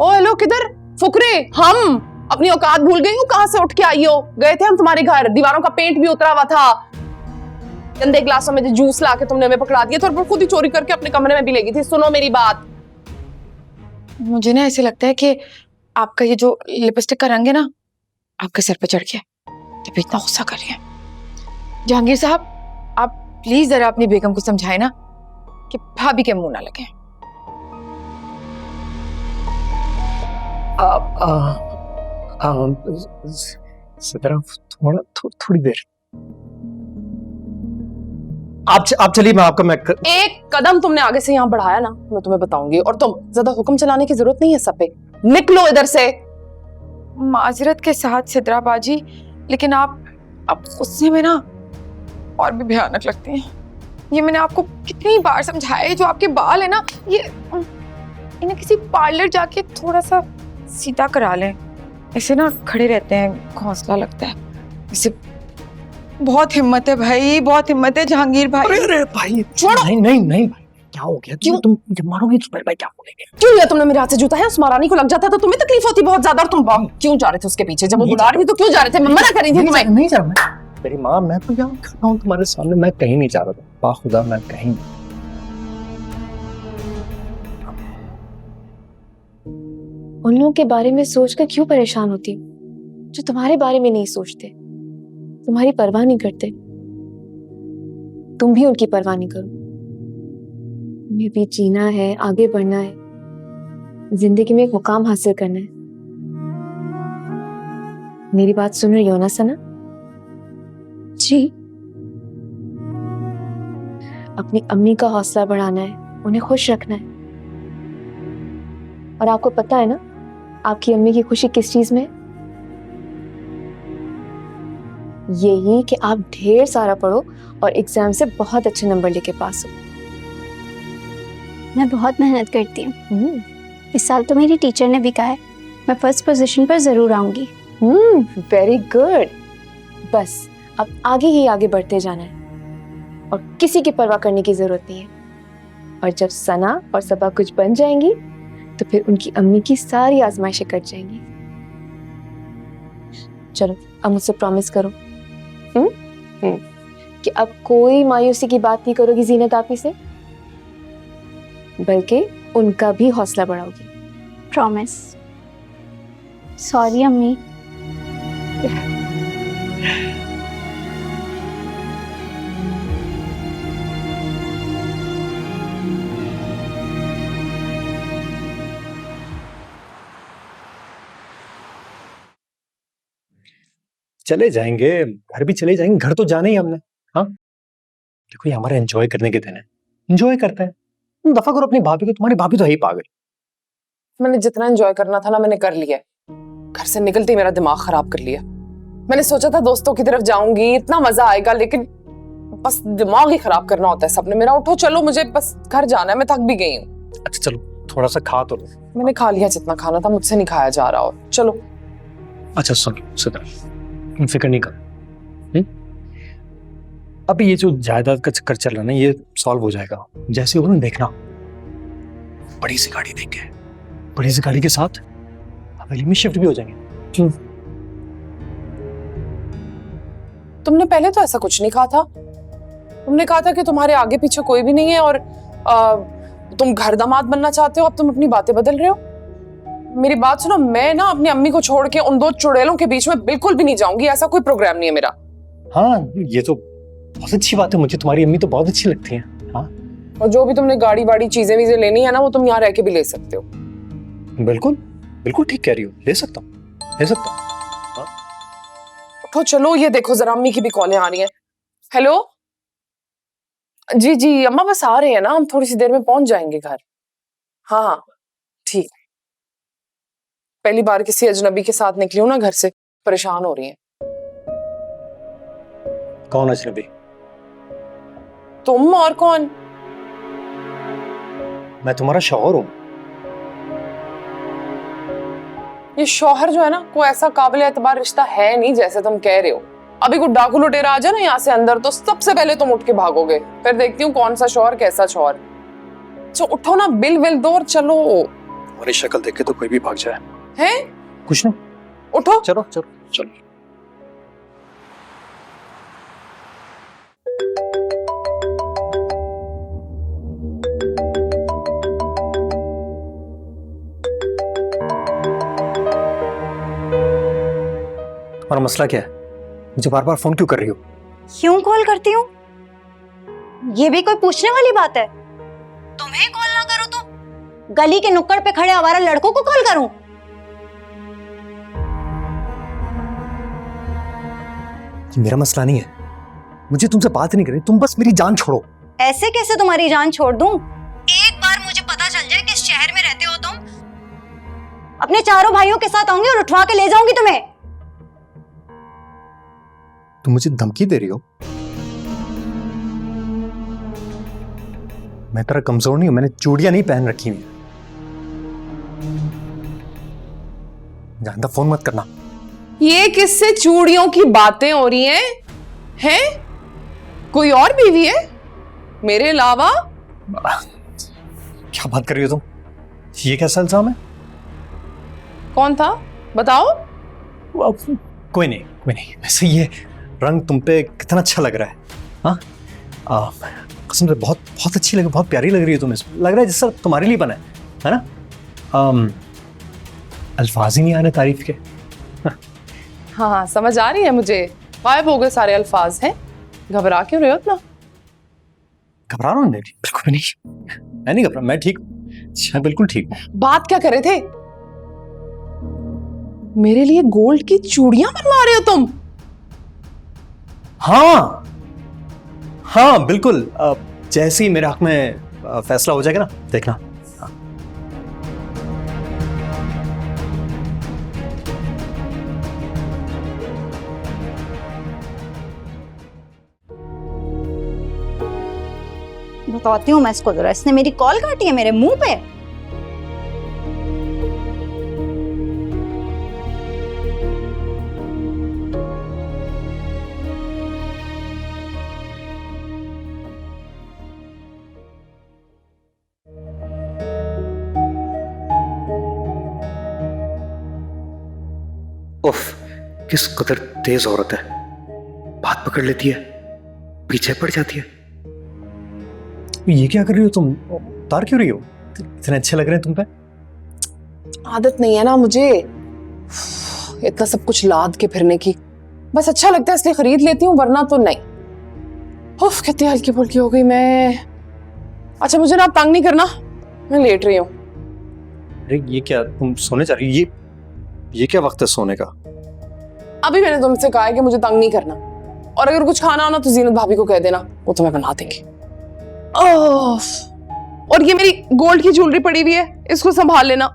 ओ hello, किधर फुकरे? हम अपनी औकात भूल गई हो? कहां से उठ के आई हो? गए थे हम तुम्हारे घर, दीवारों का पेंट भी उतरा हुआ था, गंदे ग्लासों में जूस ला के तुमने हमें पकड़ा दिया था और खुद ही चोरी करके अपने कमरे में भी ले गई थी। सुनो मेरी बात, मुझे ना ऐसे लगता है कि आपका ये जो लिपस्टिक का रंग है ना आपके सर पे चढ़ गया, तब इतना गुस्सा कर रही है। जहांगीर साहब, आप प्लीज जरा अपनी बेगम को समझाए ना कि भाभी के मुंह ना लगे। थोड़ी देर आप चलिए, मैं आपका एक कदम तुमने आगे से यहाँ बढ़ाया ना मैं तुम्हें बताऊंगी। और तुम ज्यादा हुक्म चलाने की जरूरत नहीं है सब पे, निकलो इधर से। माजरत के साथ सिद्रा बाजी, लेकिन आप गुस्से में ना और भी भयानक लगती हैं। ये मैंने आपको कितनी बार समझाया है, जो आपके बाल है ना ये इन्हें किसी पार्लर जाके थोड़ा सा सीधा करा लें, ऐसे ना खड़े रहते हैं, घोंसला लगता है। इसे बहुत हिम्मत है भाई, बहुत हिम्मत है जहांगीर भाई। अरे भाई छोड़ो। नहीं भाई, क्या हो गया? क्यों? तुम जब मारोगी तो भाई क्या बोलेंगे? क्यों लिया तुमने मेरे हाथ से जूता? है उस महारानी को लग जाता है तो तुम्हें तकलीफ होती बहुत ज्यादा। और तुम क्यों जा रहे थे उसके पीछे? जब वो बुला रही थी तो क्यों जा रहे थे? मैं मना कर रही थी तुम्हें। नहीं जा रहा मैं। मेरी माँ, मैं तो यहाँ खड़ा हूँ तुम्हारे सामने, मैं कहीं नहीं जा रहा था। बाखुदा मैं कहीं नहीं। उन लोगों के बारे में सोचकर क्यों परेशान होती जो तुम्हारे बारे में नहीं सोचते, तुम्हारी परवाह नहीं करते। तुम भी उनकी परवाह नहीं करो। तुम्हें भी जीना है, आगे बढ़ना है, जिंदगी में एक मुकाम हासिल करना है। मेरी बात सुन रही हो ना सना? जी। अपनी अम्मी का हौसला बढ़ाना है, उन्हें खुश रखना है। और आपको पता है ना आपकी अम्मी की खुशी किस चीज में है? यही कि आप ढेर सारा पढ़ो और एग्जाम से बहुत अच्छे नंबर लेके पास हो। मैं बहुत मेहनत करती हूँ। इस साल तो मेरी टीचर ने भी कहा है मैं फर्स्ट पोजीशन पर जरूर आऊंगी। Very good. बस अब आगे ही आगे बढ़ते जाना है और किसी की परवाह करने की जरूरत नहीं है। और जब सना और सबा कुछ बन जाएंगी तो फिर उनकी अम्मी की सारी आजमाइशें कट जाएंगी। चलो अब मुझसे प्रॉमिस करो कि अब कोई मायूसी की बात नहीं करोगी जीनत आपी से, बल्कि उनका भी हौसला बढ़ाओगी। प्रॉमिस। सॉरी अम्मी। चले जाएंगे, घर भी चले जाएंगे, घर तो जाना ही हमने। हाँ देखो, ये हमारा एंजॉय करने के दिन है, एंजॉय करते हैं। तुम दफा करो अपनी भाभी को, तुम्हारी भाभी तो है ही पागल। मैंने जितना एंजॉय करना था ना मैंने कर लिया। घर से निकलते ही मेरा दिमाग खराब कर लिया। मैंने सोचा था दोस्तों की तरफ जाऊंगी, इतना मजा आएगा, लेकिन बस दिमाग ही खराब करना होता है सबने मेरा। उठो चलो, मुझे बस घर जाना है, मैं थक भी गई हूँ। अच्छा चलो, थोड़ा सा खा तो लो। मैंने खा लिया जितना खाना था, मुझसे नहीं खाया जा रहा। और चलो। अच्छा सुनो सिद्रा, फिक्र नहीं कर। अभी ये जो जायदाद का चक्कर चल रहा है ना, ये सॉल्व हो जाएगा। जैसे हो ना, देखना बड़ी सी गाड़ी देंगे, बड़ी सी गाड़ी के साथ हवेली में शिफ्ट भी हो जाएंगे। तुमने पहले तो ऐसा कुछ नहीं कहा था। तुमने कहा था कि तुम्हारे आगे पीछे कोई भी नहीं है और तुम घर दामाद बनना चाहते हो। अब तुम अपनी बातें बदल रहे हो। मेरी बात सुनो, मैं ना अपनी अम्मी को छोड़ के उन दो चुड़ैलों के बीच में बिल्कुल भी नहीं जाऊंगी। ऐसा कोई प्रोग्राम नहीं है मेरा। हाँ ये तो बहुत अच्छी बात है, मुझे तुम्हारी अम्मी तो बहुत अच्छी लगती है। हाँ, और जो भी तुमने गाड़ी वाड़ी चीजें वीजें लेनी है ना, वो तुम यहाँ रह के भी ले सकते हो। बिल्कुल बिल्कुल ठीक कह रही हो, ले सकता हूँ, ले सकता हूँ। उठो चलो, ये देखो जरा अम्मी की भी कॉलें आ रही हैं। हेलो जी जी अम्मा, बस आ रहे हैं ना, हम थोड़ी सी देर में पहुंच जाएंगे घर। हाँ हाँ ठीक। पहली बार किसी अजनबी के साथ निकली हूँ ना घर से, परेशान हो रही हैं। कौन अजनबी? तुम और कौन? मैं तुम्हारा शौहर हूँ। ये शौहर जो है ना, कोई ऐसा काबिल एतबार रिश्ता है नहीं जैसे तुम कह रहे हो। अभी कोई डाकू लुटेरा आ जाए ना यहाँ से अंदर, तो सबसे पहले तुम उठ के भागोगे। फिर देखती हूँ कौन सा शौहर कैसा शौहर। तो उठो ना, बिल विल दो और चलो। तुम्हारी शक्ल देख के तो कोई भी भाग जाए। हैं? कुछ नहीं, उठो। चलो चलो चलो। तुम्हारा मसला क्या है? मुझे बार बार फोन क्यों कर रही हो? क्यों कॉल करती हूँ? ये भी कोई पूछने वाली बात है? तुम्हें कॉल ना करूँ तो गली के नुक्कड़ पे खड़े आवारा लड़कों को कॉल करूँ? ये मेरा मसला नहीं है, मुझे तुमसे बात नहीं करनी, तुम बस मेरी जान छोड़ो। ऐसे कैसे तुम्हारी जान छोड़ दूं? एक बार मुझे पता चल जाए किस शहर में रहते हो तुम, अपने चारों भाइयों के साथ आऊंगी और उठवा के ले जाऊंगी तुम्हें। तुम मुझे धमकी दे रही हो? मैं तेरा कमजोर नहीं हूं, मैंने चूड़ियां नहीं पहन रखी हुई। जानता, फोन मत करना। ये किससे चूड़ियों की बातें हो रही हैं? हैं? कोई और बीवी है मेरे अलावा? क्या बात कर रही हो तुम? ये कैसा इल्जाम है? कौन था बताओ। कोई नहीं कोई नहीं, वैसे ये रंग तुम पे कितना अच्छा लग रहा है। हाँ, कसम से बहुत बहुत अच्छी लग, बहुत प्यारी लग रही है तुम इसमें, लग रहा है जैसा तुम्हारे लिए बना है ना? अल्फाज ही नहीं आ रहे तारीफ के। हाँ समझ आ रही है मुझे, गायब हो गए सारे अल्फाज हैं। घबरा क्यों रहे हो इतना? घबरा रहा हूँ? नहीं, बिल्कुल भी नहीं, मैं नहीं घबरा, मैं ठीक हूँ, बिल्कुल ठीक हूँ। बात क्या कर रहे थे? मेरे लिए गोल्ड की चूड़ियां बनवा रहे हो तुम? हाँ हाँ बिल्कुल, जैसे ही मेरे हक में फैसला हो जाएगा ना, देखना। बताती हूँ मैं इसको जरा, इसने मेरी कॉल काटी है मेरे मुंह पे। उफ, किस कदर तेज औरत है, बात पकड़ लेती है, पीछे पड़ जाती है। ये क्या कर रही हो तुम? उतार क्यों रही हो? इतने अच्छे लग रहे हैं तुम पे। आदत नहीं है ना मुझे इतना सब कुछ लाद के फिरने की, बस अच्छा लगता है इसलिए खरीद लेती हूँ, वरना तो नहीं। उफ, कितनी हल्की फुल्की हो गई मैं। अच्छा मुझे ना आप तंग नहीं करना, मैं लेट रही हूँ। अरे ये क्या, तुम सोने जा रही हो? ये क्या वक्त है सोने का? अभी मैंने तुमसे कहा है कि मुझे तंग नहीं करना, और अगर कुछ खाना हो ना तो जीनत भाभी को कह देना, वो तुम्हें बना देंगे। ओह, और ये मेरी गोल्ड की ज्वेलरी पड़ी हुई है, इसको संभाल लेना।